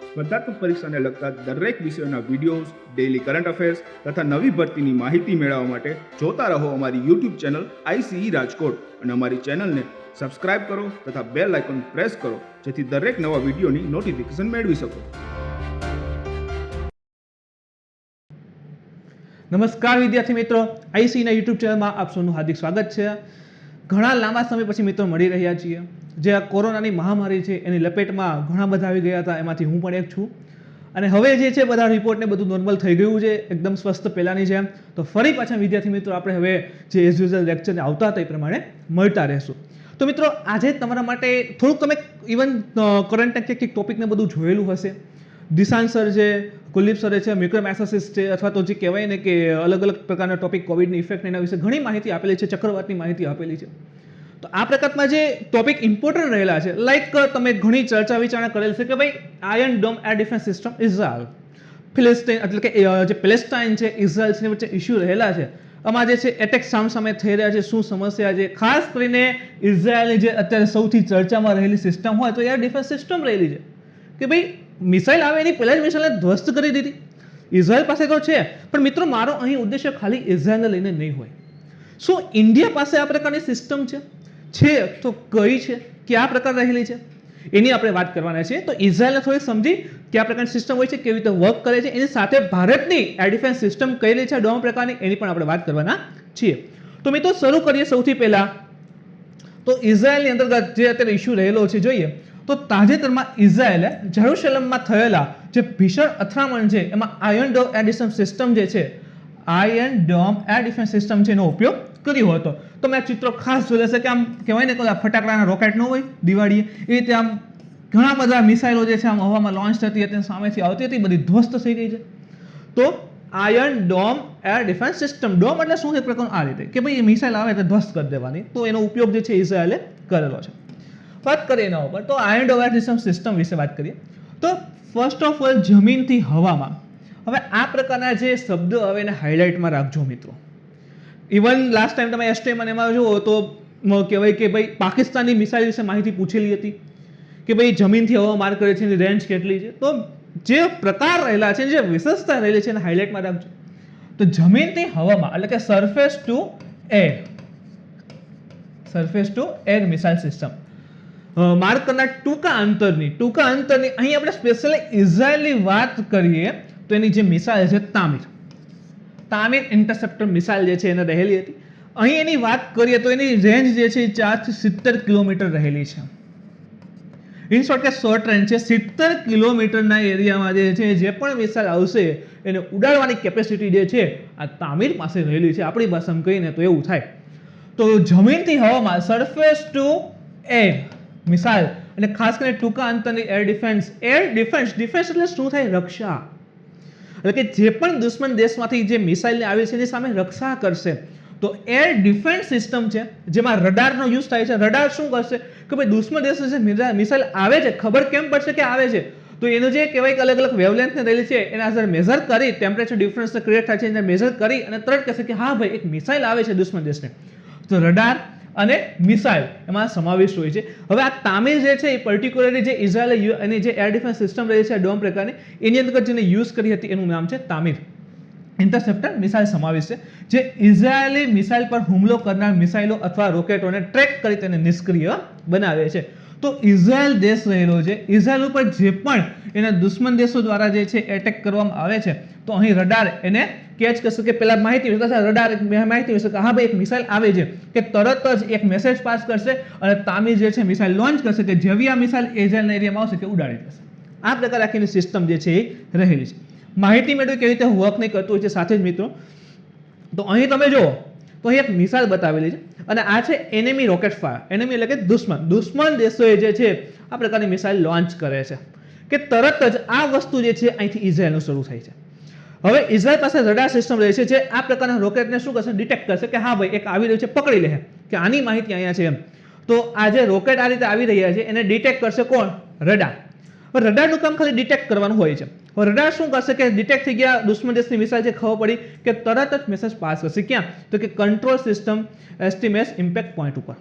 સ્પર્ધાત્મક પરીક્ષાને લગતા દરેક વિષયોના વિડીયોઝ, ડેઇલી કરંટ અફેર્સ તથા નવી ભરતીની માહિતી મેળવવા માટે જોતા રહો અમારી યુટ્યુબ ચેનલ ICE રાજકોટ અને અમારી ચેનલને સબસ્ક્રાઇબ કરો તથા બેલ આઇકોન પ્રેસ કરો જેથી દરેક નવા વિડીયોની નોટિફિકેશન મેળવી શકો. નમસ્કાર વિદ્યાર્થી મિત્રો, ICE ના યુટ્યુબ ચેનલમાં આપ સૌનું હાર્દિક સ્વાગત છે. ઘણા લાંબા સમય પછી મિત્રો મળી રહ્યા છીએ. જે આ કોરોનાની મહામારી છે એની લપેટમાં ઘણા બધા આવી ગયા હતા, એમાંથી હું પણ એક છું. અને હવે જે છે બધા રિપોર્ટને બધું નોર્મલ થઈ ગયું છે, એકદમ સ્વસ્થ પહેલાંની જેમ. તો ફરી પાછા વિદ્યાર્થી મિત્રો આપણે હવે જે એઝ યુઝ્યુઅલ લેક્ચરને આવતા હતા એ પ્રમાણે મળતા રહેશું. તો મિત્રો આજે તમારા માટે થોડુંક તમે ઇવન કરંટ કંઈક ટોપિકને બધું જોયેલું હશે. દિશાંત સર છે, કુલદીપ સરે છે, મ્યુકોરમાઇકોસિસ છે, અથવા તો જે કહેવાય ને કે અલગ અલગ પ્રકારના ટોપિક કોવિડની ઇફેક્ટ એના વિશે ઘણી માહિતી આપેલી છે, ચક્રવાતની માહિતી આપેલી છે. તો આ પ્રકારમાં જે ટોપિક ઇમ્પોર્ટન્ટ રહેલા છે, લાઈક તમે ઘણી ચર્ચા વિચારણા કરેલ છે કે ભાઈ iron dome air defence system Israel, ફિલિસ્તીન એટલે કે જે પેલેસ્ટાઇન છે, ઇઝરાયલ છે વચ્ચે ઇસ્યુ રહેલા છે. આમાં જે છે એટેક સામે થઈ રહ્યા છે, શું સમસ્યા છે, ખાસ કરીને ઇઝરાયલની જે અત્યારે સૌથી ચર્ચામાં રહેલી સિસ્ટમ હોય તો એર ડિફેન્સ સિસ્ટમ રહેલી છે કે ભાઈ મિસાઇલ આવે એની પહેલા જ મિસાઇલને ધ્વસ્ત કરી દીધી. ઇઝરાયલ પાસે તો છે, પણ મિત્રો મારો અહીં ઉદ્દેશ્ય ખાલી ઇઝરાયલને લઈને નહીં હોય. શું ઇન્ડિયા પાસે આ પ્રકારની સિસ્ટમ છે તો કઈ છે, કયા પ્રકાર રહેલી છે, એની આપણે વાત કરવાના છે. તો ઇઝરાયલને થોડી સમજી કયા પ્રકારની સિસ્ટમ હોય છે, કેવી રીતે વર્ક કરે છે, એની સાથે ભારતની એર ડિફેન્સ સિસ્ટમ કઈ રહી છે ડોમ પ્રકારની, એની પણ આપણે વાત કરવાના છીએ. તો મિત્રો શરૂ કરીએ સૌથી પહેલા તો ઇઝરાયલની અંતર્ગત જે અત્યારે ઇસ્યુ રહેલો છે જોઈએ તો તાજેતરમાં ઇઝરાયલે જેરુસલેમમાં થયેલા જે ભીષણ અથડામણ છે એમાં iron dome air defence system જે છે, iron dome air defence system છે એનો ઉપયોગ કર્યો હતો. તો મેં ચિત્રો ખાસ જોયેલા છે કે આમ કહેવાય ને કે ફટાકડાના રોકેટ ન હોય દિવાળીએ એ રીતે આમ ઘણા બધા મિસાઇલો જે છે આમ હવામાં લોન્ચ થતી હતી, સામેથી આવતી હતી, બધી ધ્વસ્ત થઈ ગઈ છે. તો iron dome air defence system, dome એટલે શું છે પ્રકારનું આ રીતે કે ભાઈ એ મિસાઇલ આવે એટલે ધ્વસ્ત કરી દેવાની. તો એનો ઉપયોગ જે છે ઇઝરાયલે કરેલો છે. વાત કરીએ એના ઉપર તો iron dome air defence system વિશે વાત કરીએ તો ફર્સ્ટ ઓફ ઓલ જમીનથી હવામાં. હવે આ પ્રકારના જે શબ્દો આવે એને હાઇલાઇટમાં રાખજો મિત્રો. ઇવન લાસ્ટ ટાઈમ તમે એસટીએમ અને એમાં જુઓ તો કહેવાય કે ભાઈ પાકિસ્તાનની મિસાઇલ વિશે માહિતી પૂછેલી હતી કે ભાઈ જમીનથી હવા માર કરે છે એની રેન્જ કેટલી છે. તો જે પ્રકાર રહેલા છે, જે વિશેષતા રહેલી છે એને હાઇલાઇટમાં રાખજો. તો જમીનથી હવામાં એટલે કે surface two air missile system mark કરનાર ટૂંકા અંતરની અહીં આપણે સ્પેશિયલી ઇઝરાયલની વાત કરીએ તો એની જે મિસાઇલ છે તામીર ઇન્ટરસેપ્ટર મિસાઇલ જે છે એને રહેલી હતી. અહીં એની વાત કરીએ તો એની રેન્જ જે છે 4 થી 70 કિલોમીટર રહેલી છે. ઇન શોર્ટ કે શોર્ટ રેન્જ છે. 70 કિલોમીટરના એરિયામાં જે પણ મિસાઇલ આવશે એને ઉડાડવાની કેપેસિટી જે છે આ તામીર પાસે રહેલી છે. આપણી ભાષામાં કહીને તો એવું થાય. તો જમીનથી હવામાં સરફેસ ટુ એર મિસાઇલ અને ખાસ કરીને ટૂંકા અંતરની એર ડિફેન્સ એટલે શું થાય? રક્ષા. એટલે કે જે પણ દુશ્મન દેશમાંથી જે મિસાઇલને આવે છે એની સામે રક્ષા કરશે. તો એર ડિફેન્સ સિસ્ટમ છે જેમાં રડારનો યુઝ થાય છે. રડાર શું કરશે કે ભાઈ દુશ્મન દેશ જે મિસાઇલ આવે છે ખબર કેમ પડશે કે આવે છે, તો એનું જે કહેવાય કે અલગ અલગ વેવલેન્થને રહેલી છે એના આધારે મેઝર કરી, ટેમ્પરેચર ડિફરન્સ ક્રિએટ થાય છે એને મેઝર કરી અને તરત કહેશે કે હા ભાઈ એક મિસાઇલ આવે છે દુશ્મન દેશને. તો રડાર અને મિસાઇલ એમાં સમાવેશ હોય છે. હવે આ તામીર જે છે એ પર્ટિક્યુલરલી જે ઇઝરાયલે એની જે એર ડિફેન્સ સિસ્ટમ રહી છે ડોમ પ્રકારની એની અંદર જેને યુઝ કરી હતી એનું નામ છે તામીર ઇન્ટરસેપ્ટર મિસાઇલ સમાવેશ છે, જે ઇઝરાયેલી મિસાઇલ પર હુમલો કરનાર મિસાઇલો અથવા રોકેટોને ટ્રેક કરી તેને નિષ્ક્રિય બનાવે છે. તો ઇઝરાયલ દેશ રહેલો છે, ઇઝરાયલ ઉપર જે પણ એના દુશ્મન દેશો દ્વારા જે છે એટેક કરવામાં આવે છે તો અહીં રડાર એને કેચ કરશે કે પેલા માહિતી રડાર માહિતી હશે કે હા ભાઈ એક મિસાઇલ આવે છે કે તરત જ એક મેસેજ પાસ કરશે અને તામીર જે છે મિસાઇલ લોન્ચ કરશે કે જેવી આ મિસાઇલ ઇઝરાયલના એરિયામાં આવશે કે ઉડાડી દેશે. આ પ્રકાર આખીની સિસ્ટમ જે છે એ રહેલી છે. માહિતી મેળવી કેવી રીતે વર્ક નહીં કરતું હોય છે સાથે જ મિત્રો. તો અહીં તમે જુઓ તો અહીં એક મિસાઇલ બતાવેલી છે અને આ છે એનિમી રોકેટ ફાયર. એનિમી એટલે કે દુશ્મન દેશોએ જે છે આ પ્રકારની મિસાઇલ લોન્ચ કરે છે કે તરત જ આ વસ્તુ જે છે અહીંથી ઇઝરાયલનું શરૂ થાય છે. હવે ઇઝરાયલ પાસે રડાર સિસ્ટમ રહે છે જે આ પ્રકારના રોકેટને શું કરશે? ડિટેક્ટ કરશે કે હા ભાઈ એક આવી રહ્યું છે, પકડી લે કે આની માહિતી અહીંયા છે એમ. તો આ જે રોકેટ આ રીતે આવી રહ્યા છે એને ડિટેક્ટ કરશે કોણ? રડાર. રડારનું કામ ખાલી ડિટેક્ટ કરવાનું હોય છે. રડાર શું કરશે કે ડિટેક્ટ થઈ ગયા દુશ્મન દેશની મિસાઇલ છે ખબર પડી કે તરત જ મેસેજ પાસ કરશે. ક્યાં? તો કે control system estimate impact point ઉપર.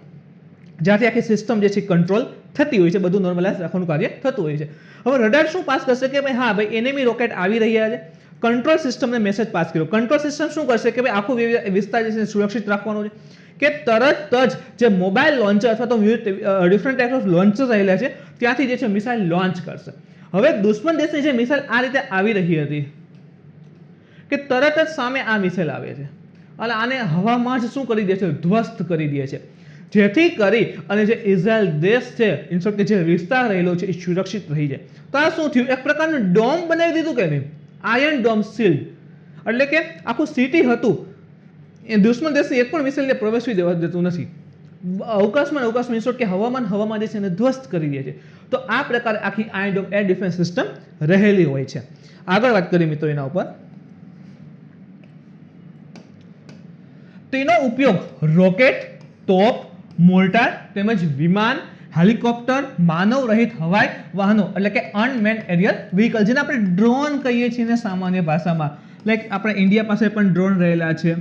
જ્યાંથી આખી સિસ્ટમ જે છે કંટ્રોલ થતી હોય છે, બધું નોર્મલાઇઝ રાખવાનું કાર્ય થતું હોય છે. હવે રડાર શું પાસ કરશે કે ભાઈ હા ભાઈ એનિમી રોકેટ આવી રહ્યા છે, કંટ્રોલ સિસ્ટમને મેસેજ પાસ કર્યો. કંટ્રોલ સિસ્ટમ શું કરશે કે ભાઈ આખો વિસ્તાર જે છે સુરક્ષિત રાખવાનો છે, કે તરત જ જે મોબાઈલ લોન્ચર અથવા તો ડિફરન્ટ ટાઈપ ઓફ લોન્ચર રહેલા છે ત્યાંથી જે છે મિસાઇલ લોન્ચ કરશે. હવે દુશ્મન દેશની જે મિસાઇલ આ રીતે આવી રહી હતી કે તરત જ સામે આ મિસાઇલ આવે છે અને આને હવામાં જ શું કરી દે છે, ધ્વસ્ત કરી દે છે, જેથી કરી અને જે ઇઝરાયલ દેશ છે ઇનશોર્ટ કે જે વિસ્તાર રહેલો છે એ સુરક્ષિત રહી જાય. તો આ શું થયું, એક પ્રકારનું ડોમ બનાવી દીધું કે નહીં, આયર્ન ડોમ શિલ્ડ, એટલે કે આખું સિટી હતું એ દુશ્મન દેશની એક પણ મિસાઇલને પ્રવેશવી દેતું નથી. અવકાશમાં ઇનશોર્ટ કે હવામાં જે છે એને ધ્વસ્ત કરી દે છે. તો આ પ્રકારે આખી iron dome air defence system રહેલી હોય છે. આગળ વાત કરીએ મિત્રો એના ઉપર. તેનો ઉપયોગ રોકેટ, તોપ, મોર્ટાર તેમજ વિમાન, હેલિકોપ્ટર, માનવ રહિત હવાઈ વાહનો એટલે કે અનમેન્ડ એરિયલ વ્હીકલ, જેને આપણે ડ્રોન કહીએ છીએ ને સામાન્ય ભાષામાં, લાઈક આપણે ઇન્ડિયા પાસે પણ ડ્રોન રહેલા છે,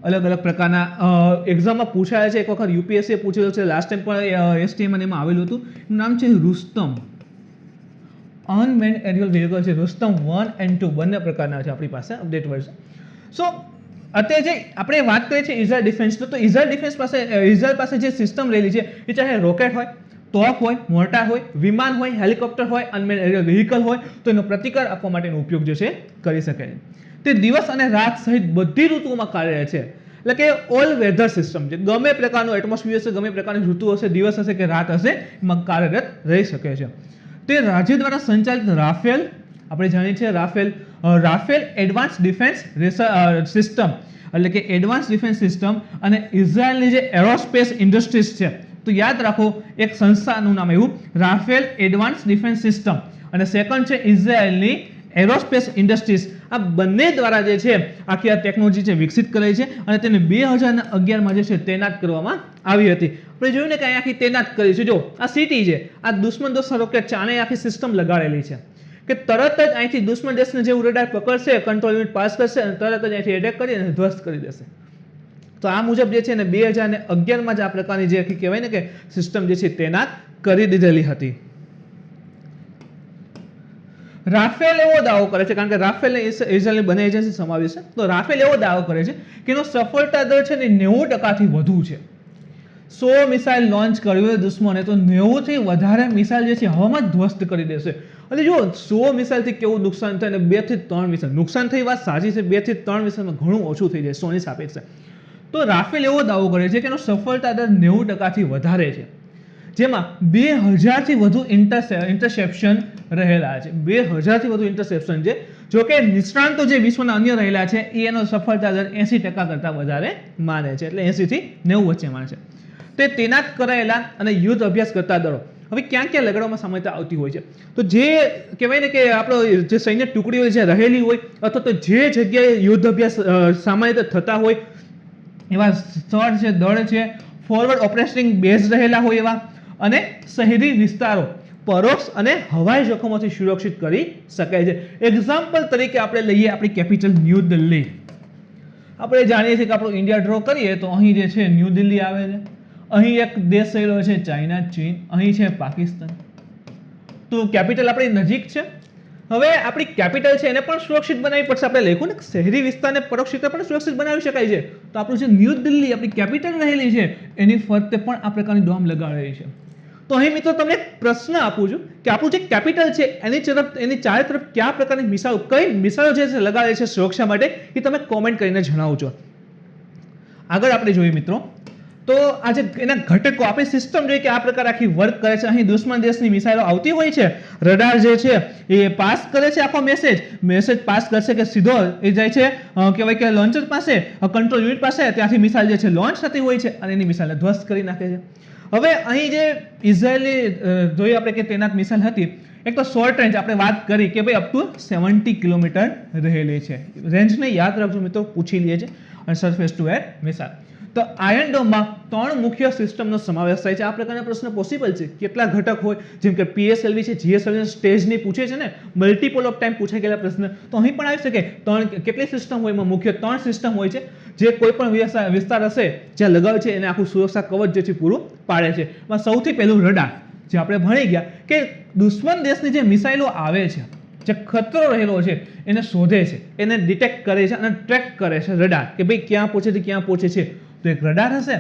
અલગ અલગ પ્રકારના એક્ઝામમાં પૂછાયા છે. એક વખત યુપીએસસી પૂછેલું છે, લાસ્ટ ટાઈમ પણ એસટીએમ અને એમાં આવેલું હતું. એનું નામ છે રુસ્તમ, અનમેન્ડ એરિયલ વ્હીકલ છે. રુસ્તમ 1 and 2 બંને પ્રકારના છે આપણી પાસે અપડેટ વર્ઝન. સો અત્યારે જે આપણે વાત કરીએ છીએ ઇઝરાયલ ડિફેન્સનો, તો ઇઝરાયલ પાસે જે સિસ્ટમ રહેલી છે એ ચાહે રોકેટ હોય, તોપ હોય, મોર્ટાર હોય, વિમાન હોય, હેલિકોપ્ટર હોય, અનમેન્ડ એરિયલ વ્હીકલ હોય, તો એનો પ્રતિકાર આપવા માટેનો ઉપયોગ જે છે કરી શકે છે. તે દિવસ અને રાત સહિત બધી ઋતુઓમાં કાર્યરત છે, એટલે કે ઓલ વેધર સિસ્ટમ છે. ગમે પ્રકારનું એટમોસ્ફિયર હશે, ગમે પ્રકારની ઋતુ હશે, દિવસ હશે કે રાત હશે, એમાં કાર્યરત રહી શકે છે. તે રાજ્ય દ્વારા સંચાલિત રાફેલ, આપણે જાણીએ છીએ રાફેલ એડવાન્સ ડિફેન્સ સિસ્ટમ એટલે કે એડવાન્સ ડિફેન્સ સિસ્ટમ અને ઇઝરાયલની જે એરોસ્પેસ ઇન્ડસ્ટ્રીઝ છે, તો યાદ રાખો એક સંસ્થાનું નામ એવું રાફેલ એડવાન્સ ડિફેન્સ સિસ્ટમ અને સેકન્ડ છે ઇઝરાયલની એરોસ્પેસ ઇન્ડસ્ટ્રીઝ. આ બંને દ્વારા જે છે આખી આ ટેકનોલોજી છે વિકસિત કરાઈ છે અને તેને 2011માં જે છે તૈનાત કરવામાં આવી હતી. આપણે જોયું ને કે અહીંયા આખી તૈનાત કરી છે. જો આ સિટી છે, આ દુશ્મન દેશ રોકેટ છે, આને આખી સિસ્ટમ લગાડેલી છે કે તરત જ અહીંથી દુશ્મન દેશને જેવું રડાર પકડશે, કંટ્રોલ યુનિટ પાસ કરશે અને તરત જ અહીંથી એટેક કરી અને ધ્વસ્ત કરી દેશે. તો આ મુજબ જે છે ને 2011માં જ આ પ્રકારની જે આખી કહેવાય ને કે સિસ્ટમ જે છે તૈનાત કરી દીધેલી હતી. રાફેલ એવો દાવો કરે છે, કારણ કે રાફેલને ઇઝરાયલની બંને એજન્સી સમાવેશ છે, તો રાફેલ એવો દાવો કરે છે કે એનો સફળતા દર છે ને 90%થી વધુ છે. 100 મિસાઇલ લોન્ચ કર્યું હોય દુશ્મને તો 90 થી વધારે મિસાઇલ જે છે હવામાં ધ્વસ્ત કરી દેશે. એટલે જો 100 મિસાઇલથી કેવું નુકસાન થાય ને 2 થી 3 મિસાઇલ નુકસાન થઈ વાત સાચી છે, 2 થી 3 મિસાઇલમાં ઘણું ઓછું થઈ જાય 100 ની સાપેક્ષે. તો રાફેલ એવો દાવો કરે છે કે એનો સફળતા દર 90%થી વધારે છે, જેમાં 2000થી વધુ ઇન્ટરસેપ્શન રહેલા છે. 2000થી વધુ ઇન્ટરસેપ્શન છે. જો કે નિષ્ણાંતો જે વિશ્વના અન્ય રહેલા છે એ એનો સફળતા દર 80% કરતાં વધારે માને છે, એટલે 80 થી 90 વચ્ચે માને છે. તે તૈનાત કરાયેલા અને યુદ્ધ અભ્યાસ કરતા દળો હવે ક્યાં લગાડવામાં સામાન્ય આવતી હોય છે. તો જે કહેવાય ને કે આપણો જે સૈન્ય ટુકડીઓ જે રહેલી હોય અથવા તો જે જગ્યાએ યુદ્ધ અભ્યાસ સામાન્ય થતા હોય એવા સ્થળ છે, દળ છે, ફોરવર્ડ ઓપરેશનિંગ બેઝ રહેલા હોય એવા અને શહેરી વિસ્તારો પરોક્ષ અને હવાઈ જોખમોથી સુરક્ષિત કરી શકાય છે. એક્ઝામ્પલ તરીકે આપણે લઈએ આપણી કેપિટલ ન્યૂ દિલ્હી. આપણે જાણીએ છીએ કે આપણું ઇન્ડિયા ડ્રો કરીએ તો અહીં જે છે ન્યૂ દિલ્હી આવે છે, અહીં એક દેશ રહેલો છે ચાઇના, ચીન, અહીં છે પાકિસ્તાન. તો કેપિટલ આપણી નજીક છે. હવે આપણી કેપિટલ છે એને પણ સુરક્ષિત બનાવવી પડશે. આપણે લખ્યું ને શહેરી વિસ્તારને પરોક્ષ રીતે પણ સુરક્ષિત બનાવી શકાય છે. તો આપણું જે ન્યૂ દિલ્હી આપણી કેપિટલ રહેલી છે એની ફરતે પણ આ પ્રકારની ડોમ લગાડેલી છે. તો અહીં મિત્રો તમને એક પ્રશ્ન આપું છું કે આપણું જે કેપિટલ છે એની ચારે તરફ કયા પ્રકારની મિસાઇલો, કઈ મિસાઇલો જે છે લગાડેલી છે સુરક્ષા માટે, એ તમે કોમેન્ટ કરીને જણાવજો. આગળ આપણે જોઈએ મિત્રો તો આ જે એના ઘટકો આપણી સિસ્ટમ જોઈએ કે આ પ્રકાર આખી વર્ક કરે છે. અહીં દુશ્મન દેશની મિસાઇલો આવતી હોય છે, રડાર જે છે એ પાસ કરે છે આખો મેસેજ પાસ કરશે કે સીધો એ જાય છે કહેવાય કે લોન્ચર પાસે, કંટ્રોલ યુનિટ પાસે, ત્યાંથી મિસાઇલ જે છે લોન્ચ થતી હોય છે અને એની મિસાઇલને ધ્વસ્ત કરી નાખે છે. હવે અહીં જે ઇઝરાયલની જોઈએ આપણે કે તૈનાત મિસાઇલ હતી, એક તો શોર્ટ રેન્જ આપણે વાત કરી કે ભાઈ અપ ટુ 70 કિલોમીટર રહેલી છે. રેન્જને યાદ રાખજો મિત્રો, પૂછી લે છે. અને સરફેસ ટુ એર મિસાઇલ. તો આયર્ન ડોમમાં 3 મુખ્ય સિસ્ટમનો સમાવેશ થાય છે. આ પ્રકારના પ્રશ્ન પોસિબલ છે. કેટલા ઘટક હોય, જેમ કે PSLV છે, GSLV સ્ટેજની પૂછે છે ને, મલ્ટિપલ ઓફ ટાઈમ પૂછાઈ ગયેલા પ્રશ્ન, તો અહીં પણ આવી શકે. કેટલી સિસ્ટમ હોય, એમાં મુખ્ય 3 સિસ્ટમ હોય છે, જે કોઈ પણ વિસ્તાર હશે જ્યાં લગાવે છે એને આખું સુરક્ષા કવચ જે છે પૂરું પાડે છે. એમાં સૌથી પહેલું રડાર, જે આપણે ભણી ગયા કે દુશ્મન દેશની જે મિસાઇલો આવે છે, જે ખતરો રહેલો છે એને શોધે છે, એને ડિટેક્ટ કરે છે અને ટ્રેક કરે છે રડાર, કે ભાઈ ક્યાં પહોંચે છે. તો એક રડાર હશે.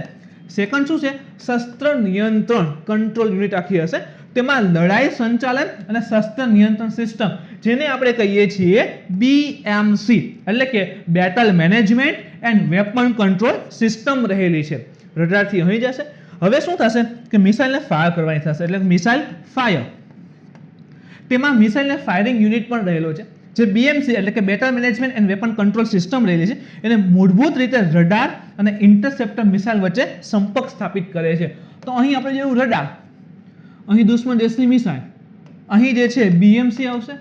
સેકન્ડ શું છે? શસ્ત્ર નિયંત્રણ કંટ્રોલ યુનિટ આખી હશે. તેમાં લડાઈ સંચાલન અને શસ્ત્ર નિયંત્રણ સિસ્ટમ, જેને આપણે કહીએ છીએ BMC, એટલે કે battle management and weapon control system રહેલી છે. રડારથી અહીં જશે. હવે શું થશે કે મિસાઇલને ફાયર કરવાની થશે, એટલે મિસાઇલ ફાયર. તેમાં મિસાઇલને ફાયરિંગ યુનિટ પણ રહેલો છે, જે BMC એટલે કે battle management and weapon control system રહેલી છે. એને મૂળભૂત રીતે રડાર અને ઇન્ટરસેપ્ટર મિસાઇલ વચ્ચે સંપર્ક સ્થાપિત કરે છે. તો અહીં આપણે જોયું રડાર, અહીં દુશ્મન દેશની મિસાઇલ, અહીં જે છે BMC આવશે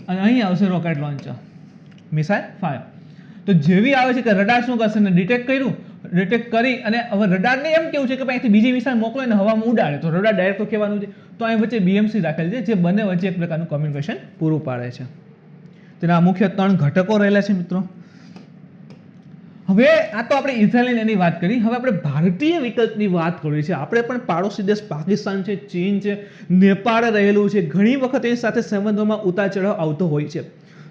અને અહીં આવશે રોકેટ લોન્ચર, મિસાઇલ ફાયર. તો જેવી આવે છે કે રડાર શું કરશે ને ડિટેક્ટ કરી અને હવે રડારને એમ કેવું છે કે અહીંથી બીજી મિસાઇલ મોકલો અને હવામાં ઉડાડે, તો રડાર ડાયરેક્ટ તો કહેવાનું છે. તો અહીં વચ્ચે BMC રાખેલ છે, જે બંને વચ્ચે એક પ્રકારનું કોમ્યુનિકેશન પૂરું પાડે છે. તેના મુખ્ય 3 ઘટકો રહેલા છે મિત્રો. હવે આ તો આપણે ઇઝરાયલ એની વાત કરી. હવે આપણે ભારતીય વિકલ્પની વાત કરવી છે. આપણે પણ પાડોશી દેશ પાકિસ્તાન છે, ચીન છે, નેપાળ રહેલું છે, ઘણી વખત એની સાથે સંબંધોમાં ઉતાર ચઢાવ આવતો હોય છે.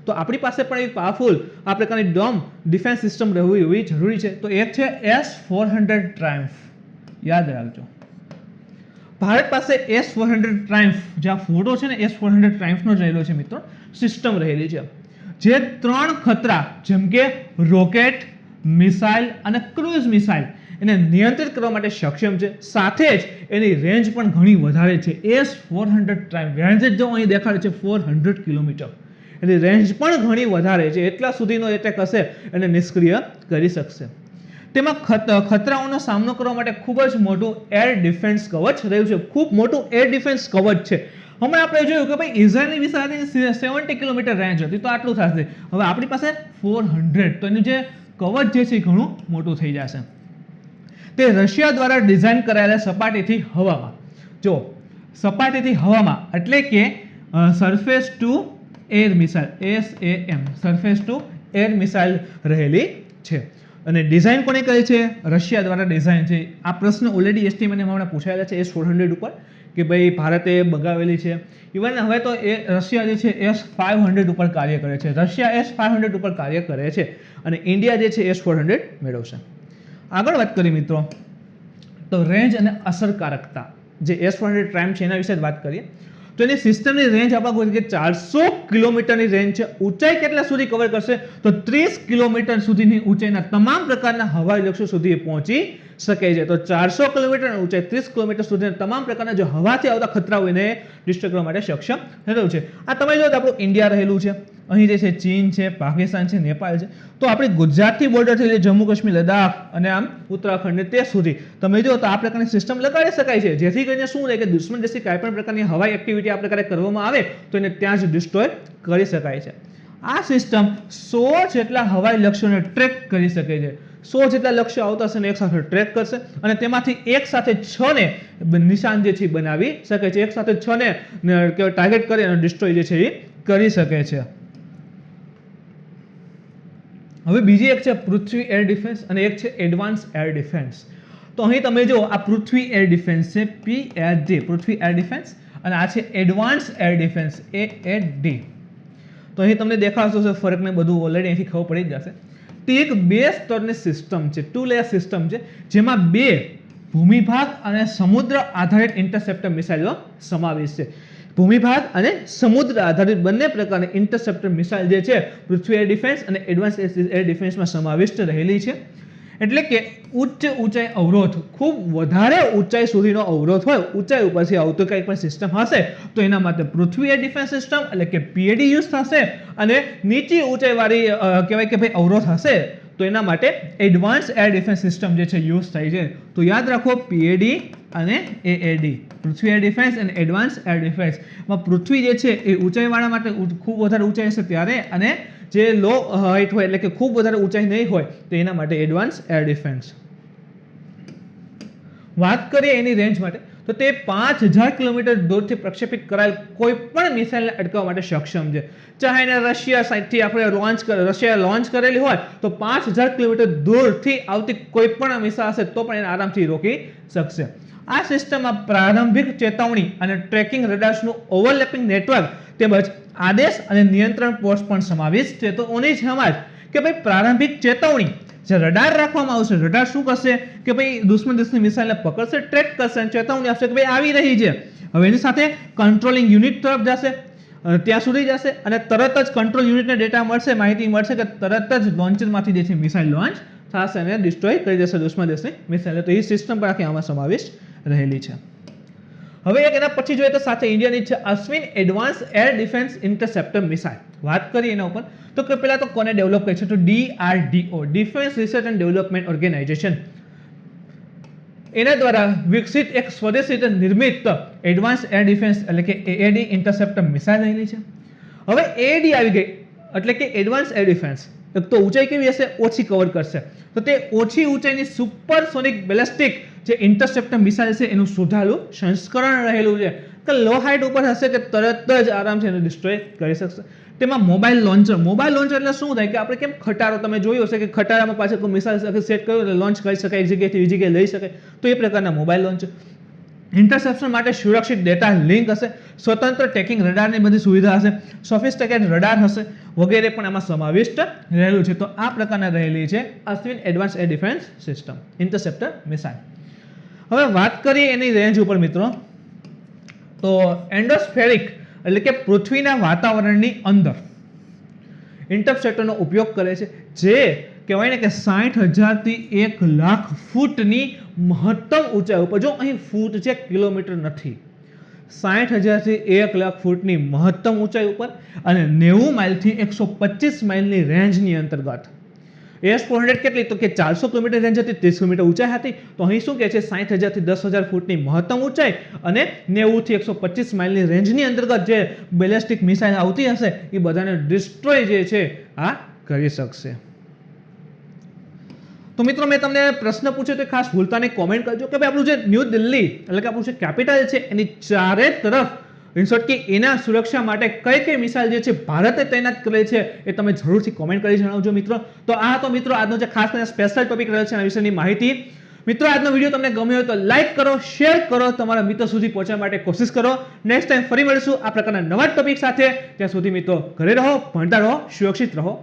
તો આપણી પાસે પણ એક પાવરફુલ આ પ્રકારની ડોમ ડિફેન્સ સિસ્ટમ રહેવી એવી જરૂરી છે. તો એક છે S-400 ટ્રાયમ્ફ, યાદ રાખજો. ભારત પાસે S-400 ટ્રાયમ્ફ, જે આ ફોટો છે ને S-400 ટ્રાયમ્ફનો રહેલો છે મિત્રો, સિસ્ટમ રહેલી છે, જે 3 ખતરા જેમ કે રોકેટ, મિસાઇલ અને ક્રુઝ મિસાઇલ એને નિયંત્રિત કરવા માટે સક્ષમ છે. સાથે જ એની રેન્જ પણ ઘણી વધારે છે. S-400 ટ્રાયમ્ફ રેન્જ જો અહીં દેખાડે છે 400 કિલોમીટર, એની રેન્જ પણ ઘણી વધારે છે. એટલા સુધીનો એટેક હશે એને નિષ્ક્રિય કરી શકશે. તેમાં ખતરાઓનો સામનો કરવા માટે ખૂબ જ મોટું એર ડિફેન્સ કવચ રહ્યું છે. ખૂબ મોટું એર ડિફેન્સ કવચ છે. હમણાં આપણે જોયું કે ભાઈ ઇઝરાયલની મિસાઇલની 70 કિલોમીટર રેન્જ હતી, તો આટલું થશે. હવે આપણી પાસે 400, તો એનું જે કવચ જે છે ઘણું મોટું થઈ જશે. તે રશિયા દ્વારા ડિઝાઇન કરાયેલા સપાટીથી હવામાં, જો સપાટીથી હવામાં એટલે કે surface two air missile, SAM, surface two air missile રહેલી છે. અને ડિઝાઇન કોને કરી છે? રશિયા દ્વારા ડિઝાઇન છે. આ પ્રશ્ન ઓલરેડી એસટીએમને હમણાં પૂછાયેલા છે S-400 ઉપર, કે ભાઈ ભારતે બગાવેલી છે. ઇવન હવે તો એ રશિયા જે છે S-500 ઉપર કાર્ય કરે છે. રશિયા S-500 ઉપર કાર્ય કરે છે અને ઇન્ડિયા જે છે S-400 મેળવશે. આગળ વાત કરીએ મિત્રો, તો રેન્જ અને અસરકારકતા, જે S-400 ટ્રાયમ્ફ છે એના વિશે વાત કરીએ. તો એની સિસ્ટમની રેન્જ આપણા કે 400 કિલોમીટરની રેન્જ છે. ઊંચાઈ કેટલા સુધી કવર કરશે? તો 30 કિલોમીટર સુધીની ઊંચાઈના તમામ પ્રકારના હવાઈ લક્ષ્યો સુધી પહોંચી શકે છે. તો 400 કિલોમીટર ઊંચાઈ, 30 કિલોમીટર સુધીના તમામ પ્રકારના જે હવાથી આવતા ખતરાઓ એને ડિસ્ટ્રક્ટ કરવા માટે સક્ષમ રહેલું છે. આ તમે જો આપણું ઇન્ડિયા રહેલું છે, અહીં જે છે ચીન છે, પાકિસ્તાન છે, નેપાળ છે. તો આપણી ગુજરાતથી બોર્ડરથી લઈ જમ્મુ કાશ્મીર, લદ્દાખ અને આમ ઉત્તરાખંડ તે સુધી તમે જો તો આ પ્રકારની સિસ્ટમ લગાડી શકાય છે, જેથી કરીને શું રહે કે દુશ્મન દેશથી કાંઈ પણ પ્રકારની હવાઈ એક્ટિવિટી આ પ્રકારે કરવામાં આવે તો એને ત્યાં જ ડિસ્ટ્રોય કરી શકાય છે. આ સિસ્ટમ 100 જેટલા હવાઈ લક્ષ્યોને ટ્રેક કરી શકે છે. 100 જેટલા લક્ષ્યો આવતા હશે ને એક સાથે ટ્રેક કરશે અને તેમાંથી એક સાથે 6 ને નિશાન જે છે બનાવી શકે છે. એક સાથે 6 ને ટાર્ગેટ કરી અને ડિસ્ટ્રોય જે છે એ કરી શકે છે. હવે બીજી એક છે પૃથ્વી એર ડિફેન્સ અને એક છે એડવાન્સ એર ડિફેન્સ. તો અહીં તમે જો આ પૃથ્વી એર ડિફેન્સ છે PAD, પૃથ્વી એર ડિફેન્સ, અને આ છે એડવાન્સ એર ડિફેન્સ AAD. તો અહીં તમને દેખાડશો છે ફરકને બધું ઓલરેડી અહીંથી ખબર પડી જ જશે. તે એક 2 સ્તરની સિસ્ટમ છે, 2 લેયર સિસ્ટમ છે, જેમાં 2 ભૂમિભાગ અને સમુદ્ર આધારિત ઇન્ટરસેપ્ટર મિસાઇલનો સમાવેશ છે. ભૂમિભાગ અને સમુદ્ર આધારિત બંને પ્રકારની ઇન્ટરસેપ્ટર મિસાઇલ જે છે પૃથ્વી એર ડિફેન્સ અને એડવાન્સ એર ડિફેન્સમાં સમાવિષ્ટ રહેલી છે. એટલે કે ઉચ્ચ ઊંચાઈ અવરોધ, ખૂબ વધારે ઊંચાઈ સુધીનો અવરોધ હોય, ઊંચાઈ ઉપરથી આવતો કંઈ પણ સિસ્ટમ હશે તો એના માટે પૃથ્વી એર ડિફેન્સ સિસ્ટમ એટલે કે PAD યુઝ થશે. અને નીચી ઊંચાઈવાળી કહેવાય કે ભાઈ અવરોધ હશે તો એના માટે એડવાન્સ એર ડિફેન્સ સિસ્ટમ જે છે યુઝ થાય છે. તો યાદ રાખો PAD અને AAD, પૃથ્વી એર ડિફેન્સ અને એડવાન્સ એર ડિફેન્સ. માં પૃથ્વી જે છે એ ઊંચાઈવાળા માટે ખૂબ વધારે ઊંચાઈ હશે ત્યારે, અને જે લો હાઇટ હોય એટલે કે ખૂબ વધારે ઊંચાઈ નહીં હોય તો એના માટે એડવાન્સ એર ડિફેન્સ. વાત કરીએ એની રેન્જ માટે, તો તે 5000 કિલોમીટર દૂરથી પ્રક્ષેપિત કરાયેલ કોઈ પણ મિસાઇલને અટકાવવા માટે સક્ષમ છે. ચાહે એને રશિયા સાઈડથી આપણે રશિયા લોન્ચ કરેલી હોય તો 5000 કિલોમીટર દૂરથી આવતી કોઈ પણ મિસાઇલ હશે તો પણ એને આરામથી રોકી શકશે. આ સિસ્ટમમાં પ્રારંભિક ચેતવણી અને ટ્રેકિંગ રડાર્સનું ઓવરલેપિંગ નેટવર્ક તેમજ આદેશ અને નિયંત્રણ પોસ્ટ પણ સમાવિષ્ટ છે. તો ઓની સમજ કે ભાઈ પ્રારંભિક ચેતવણી જે રડાર રાખવામાં આવશે, રડાર શું કરશે કે ભાઈ દુશ્મન દેશની મિસાઇલને પકડશે, ટ્રેક કરશે અને ચેતવણી આપશે કે ભાઈ આવી રહી છે. હવે એની સાથે કંટ્રોલિંગ યુનિટ તરફ જશે, ત્યાં સુધી જશે અને તરત જ કંટ્રોલ યુનિટને ડેટા મળશે, માહિતી મળશે કે તરત જ લોન્ચરમાંથી જે છે મિસાઇલ લોન્ચ થશે અને ડિસ્ટ્રોય કરી દેશે દુશ્મન દેશની મિસાઇલ. તો એ સિસ્ટમ પણ આખી આમાં સમાવિષ્ટ રહેલી છે. હવે એક એના પછી જોઈએ તો સાથે ઇન્ડિયાની છે Ashwin advance air defence interceptor missile. વાત કરીએ એના ઉપર તો કે પહેલા તો કોને ડેવલપ કરી છે તો DRDO, defence research and development organisation. એના દ્વારા વિકસિત એક સ્વદેશી રીતે નિર્મિત એડવાન્સ એર ડિફેન્સ એટલે કે AAD ઇન્ટરસેપ્ટર મિસાઇલ રહેલી છે. હવે AAD આવી ગઈ એટલે કે એડવાન્સ એર ડિફેન્સ. એક તો ઊંચાઈ કેવી હશે? ઓછી કવર કરશે. તો તે ઓછી ઊંચાઈની સુપરસોનિક બેલિસ્ટિક જે ઇન્ટરસેપ્ટર મિસાઇલ છે એનું સુધારેલું સંસ્કરણ રહેલું છે કે લો હાઇટ ઉપર હશે કે તરત જ આરામથી એને ડિસ્ટ્રોય કરી શકશે. તેમાં મોબાઈલ લોન્ચર એટલે શું થાય કે આપણે કેમ ખટારો તમે જોયો હશે કે ખટારામાં પાછળ કોઈ મિસાઇલ સેટ કર્યો એટલે લોન્ચ કરી શકાય, એક જગ્યાએથી બીજી જગ્યાએ લઈ શકાય. તો એ પ્રકારના મોબાઈલ લોન્ચર. ઇન્ટરસેપ્શન માટે સુરક્ષિત ડેટા લિંક હશે, સ્વતંત્ર ટ્રેકિંગ રડારની બધી સુવિધા હશે, સોફિસ્ટિકેટેડ રડાર હશે વગેરે પણ આમાં સમાવિષ્ટ રહેલું છે. તો આ પ્રકારના રહેલી છે Ashwin advance air defence system interceptor missile. હવે વાત કરીએ એની રેન્જ ઉપર મિત્રો તો એન્ડોસ્ફેરિક એટલે કે પૃથ્વીના વાતાવરણની અંદર ઇન્ટરસેપ્ટરનો ઉપયોગ કરે છે જે કહેવાય ને કે 60,000 થી 1,00,000 ફૂટની મહત્તમ ઊંચાઈ ઉપર. જો અહીં ફૂટ છે, કિલોમીટર નથી. 60,000 થી 1,00,000 ફૂટની મહત્તમ ઊંચાઈ ઉપર અને 90 માઇલથી 125 માઇલની રેન્જની અંતર્ગત. AS400 કેટલી તો કે 400 કિલોમીટર રેન્જ હતી, 30 કિલોમીટર ઊંચાઈ હતી. તો અહીં શું કહે છે 60,000 થી 10,000 ફૂટની મહત્તમ ઊંચાઈ અને 90 થી 125 માઇલની રેન્જની અંતર્ગત જે બેલિસ્ટિક મિસાઇલ આવતી હશે એ બધાને ડિસ્ટ્રોય જે છે આ કરી શકશે. તો મિત્રો મેં તમને પ્રશ્ન પૂછ્યો તો ખાસ ભૂલતા નહીં કોમેન્ટ કરજો કે ભાઈ આપણું જે ન્યૂ દિલ્હી એટલે કે આપણું જે કેપિટલ છે એની ચારે તરફ ઇન્સર્ટ કે એના સુરક્ષા માટે કઈ કઈ મિસાઇલ જે છે ભારતે તૈનાત કરેલી છે એ તમે જરૂરથી કોમેન્ટ કરી જણાવજો મિત્રો. તો આ તો મિત્રો આજનો જે ખાસ કરીને સ્પેશિયલ ટોપિક રહેલો છે એના વિશેની માહિતી. મિત્રો આજનો વિડીયો તમને ગમ્યો હોય તો લાઈક કરો, શેર કરો, તમારા મિત્રો સુધી પહોંચવા માટે કોશિશ કરો. નેક્સ્ટ ટાઈમ ફરી મળીશું આ પ્રકારના નવા ટોપિક સાથે. ત્યાં સુધી મિત્રો ઘરે રહો, ભણતા રહો, સુરક્ષિત રહો.